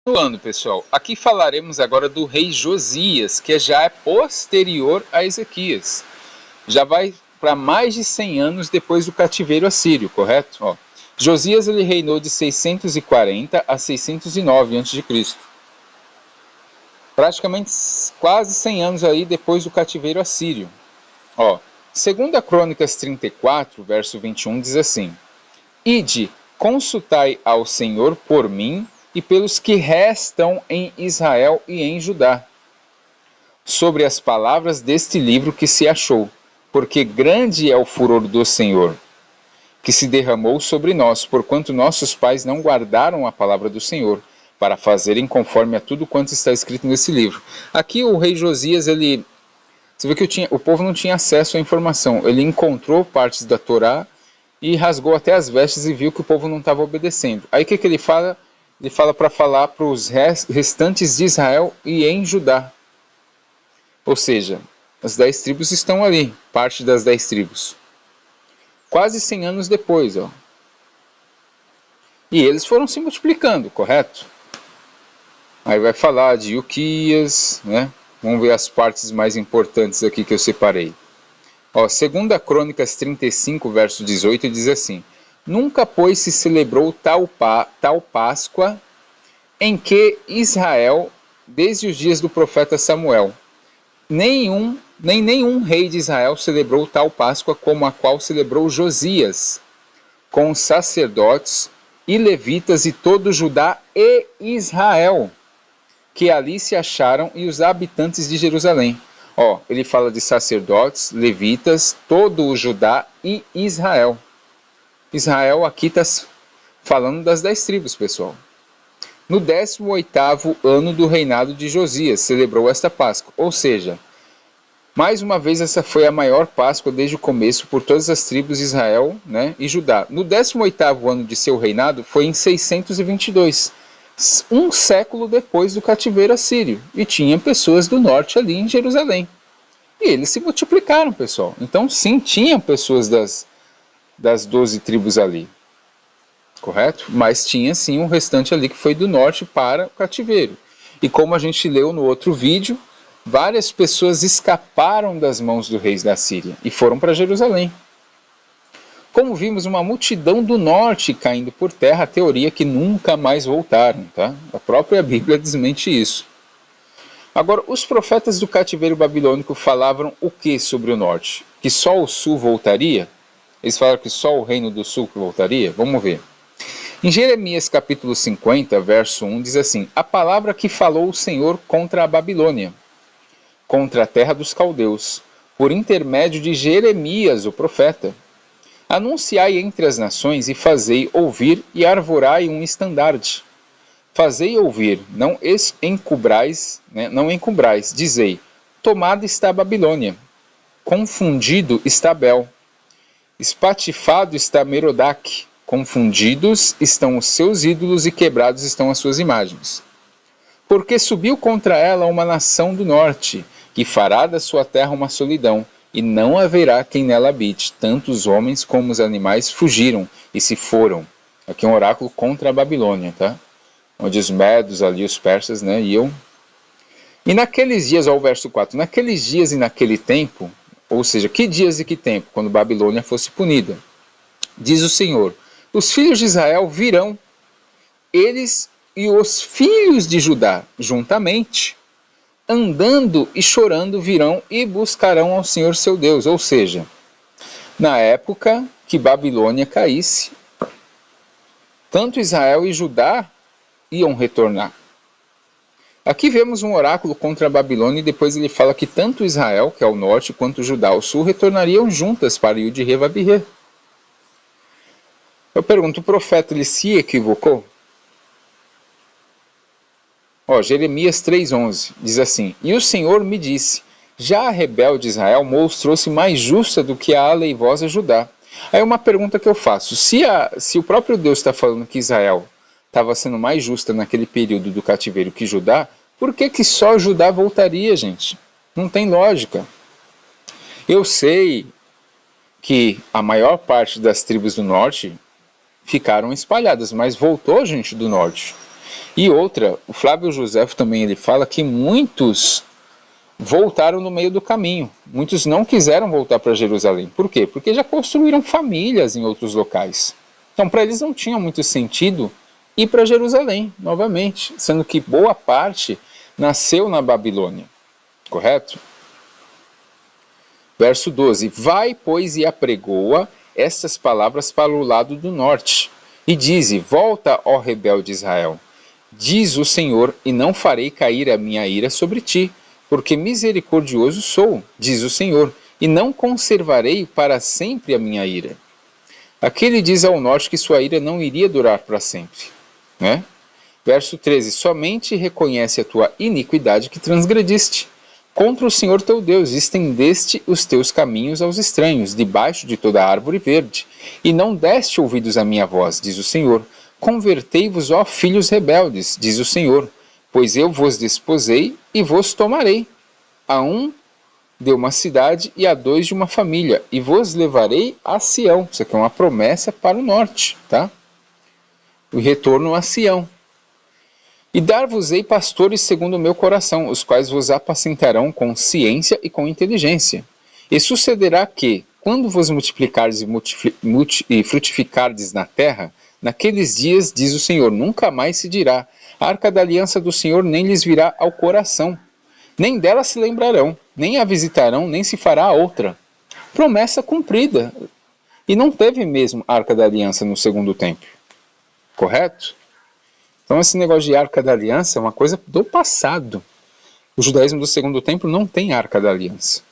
Continuando, pessoal, aqui falaremos agora do rei Josias, que já é posterior a Ezequias. Já vai para mais de 100 anos depois do cativeiro assírio, correto? Josias ele reinou de 640 a 609 a.C. Praticamente quase 100 anos aí depois do cativeiro assírio. Segunda Crônicas 34, verso 21, diz assim: Ide, consultai ao Senhor por mim e pelos que restam em Israel e em Judá, sobre as palavras deste livro que se achou, porque grande é o furor do Senhor, que se derramou sobre nós, porquanto nossos pais não guardaram a palavra do Senhor, para fazerem conforme a tudo quanto está escrito nesse livro. Aqui o rei Josias, você vê que o povo não tinha acesso à informação, ele encontrou partes da Torá e rasgou até as vestes e viu que o povo não estava obedecendo. Aí o que ele fala? Ele fala para falar para os restantes de Israel e em Judá. Ou seja, as 10 tribos estão ali, parte das 10 tribos. Quase 100 anos depois. E eles foram se multiplicando, correto? Aí vai falar de Uquias, né? Vamos ver as partes mais importantes aqui que eu separei. Segunda Crônicas 35, verso 18, diz assim: Nunca, pois, se celebrou tal Páscoa em que Israel, desde os dias do profeta Samuel, nem nenhum rei de Israel celebrou tal Páscoa como a qual celebrou Josias, com os sacerdotes e levitas e todo Judá e Israel, que ali se acharam, e os habitantes de Jerusalém. Ele fala de sacerdotes, levitas, todo o Judá e Israel. Israel aqui está falando das 10 tribos, pessoal. No 18º ano do reinado de Josias, celebrou esta Páscoa. Ou seja, mais uma vez essa foi a maior Páscoa desde o começo por todas as tribos de Israel, né, e Judá. No 18º ano de seu reinado foi em 622, um século depois do cativeiro assírio. E tinha pessoas do norte ali em Jerusalém. E eles se multiplicaram, pessoal. Então sim, tinha pessoas das 12 tribos ali. Correto? Mas tinha sim um restante ali que foi do norte para o cativeiro. E como a gente leu no outro vídeo, várias pessoas escaparam das mãos do rei da Síria e foram para Jerusalém. Como vimos, uma multidão do norte caindo por terra, a teoria que nunca mais voltaram, tá? A própria Bíblia desmente isso. Agora, os profetas do cativeiro babilônico falavam o que sobre o norte? Que só o sul voltaria? Eles falaram que só o reino do sul voltaria? Vamos ver. Em Jeremias capítulo 50, verso 1, diz assim: A palavra que falou o Senhor contra a Babilônia, contra a terra dos caldeus, por intermédio de Jeremias, o profeta. Anunciai entre as nações e fazei ouvir e arvorai um estandarte. Fazei ouvir, não encubrais, não encubrais, dizei: tomada está a Babilônia, confundido está Bel, espatifado está Merodach, confundidos estão os seus ídolos e quebrados estão as suas imagens. Porque subiu contra ela uma nação do norte, que fará da sua terra uma solidão, e não haverá quem nela habite. Tanto os homens como os animais fugiram e se foram. Aqui é um oráculo contra a Babilônia, tá? Onde os medos ali, os persas, né, iam. E naqueles dias, o verso 4, naqueles dias e naquele tempo, ou seja, que dias e que tempo, quando Babilônia fosse punida, diz o Senhor, os filhos de Israel virão, eles e os filhos de Judá, juntamente, andando e chorando virão e buscarão ao Senhor seu Deus. Ou seja, na época que Babilônia caísse, tanto Israel e Judá iam retornar. Aqui vemos um oráculo contra a Babilônia e depois ele fala que tanto Israel, que é o norte, quanto Judá, ao sul, retornariam juntas para Yud-Re-Vavihê. Eu pergunto, o profeta ele se equivocou? Jeremias 3,11 diz assim: E o Senhor me disse, já a rebelde Israel mostrou-se mais justa do que a aleivosa Judá. Aí uma pergunta que eu faço, se o próprio Deus está falando que Israel estava sendo mais justa naquele período do cativeiro que Judá, por que só Judá voltaria, gente? Não tem lógica. Eu sei que a maior parte das tribos do norte ficaram espalhadas, mas voltou gente do norte. E outra, o Flávio Josefo também ele fala que muitos voltaram no meio do caminho. Muitos não quiseram voltar para Jerusalém. Por quê? Porque já construíram famílias em outros locais. Então, para eles não tinha muito sentido ir para Jerusalém novamente, sendo que boa parte nasceu na Babilônia. Correto? Verso 12. Vai, pois, e apregoa estas palavras para o lado do norte. E dize, volta, ó rebelde Israel. Diz o Senhor, e não farei cair a minha ira sobre ti, porque misericordioso sou, diz o Senhor, e não conservarei para sempre a minha ira. Aqui ele diz ao norte que sua ira não iria durar para sempre. Né? Verso 13, somente reconhece a tua iniquidade que transgrediste. Contra o Senhor teu Deus estendeste os teus caminhos aos estranhos, debaixo de toda árvore verde, e não deste ouvidos à minha voz, diz o Senhor. Convertei-vos, ó filhos rebeldes, diz o Senhor, pois eu vos desposei e vos tomarei, a um de uma cidade e a dois de uma família, e vos levarei a Sião. Isso aqui é uma promessa para o norte, tá? O retorno a Sião. E dar-vos-ei pastores segundo o meu coração, os quais vos apacentarão com ciência e com inteligência. E sucederá que, quando vos multiplicardes e frutificardes na terra, naqueles dias, diz o Senhor, nunca mais se dirá, a arca da aliança do Senhor nem lhes virá ao coração, nem dela se lembrarão, nem a visitarão, nem se fará outra. Promessa cumprida. E não teve mesmo arca da aliança no segundo templo. Correto? Então esse negócio de arca da aliança é uma coisa do passado. O judaísmo do segundo templo não tem arca da aliança.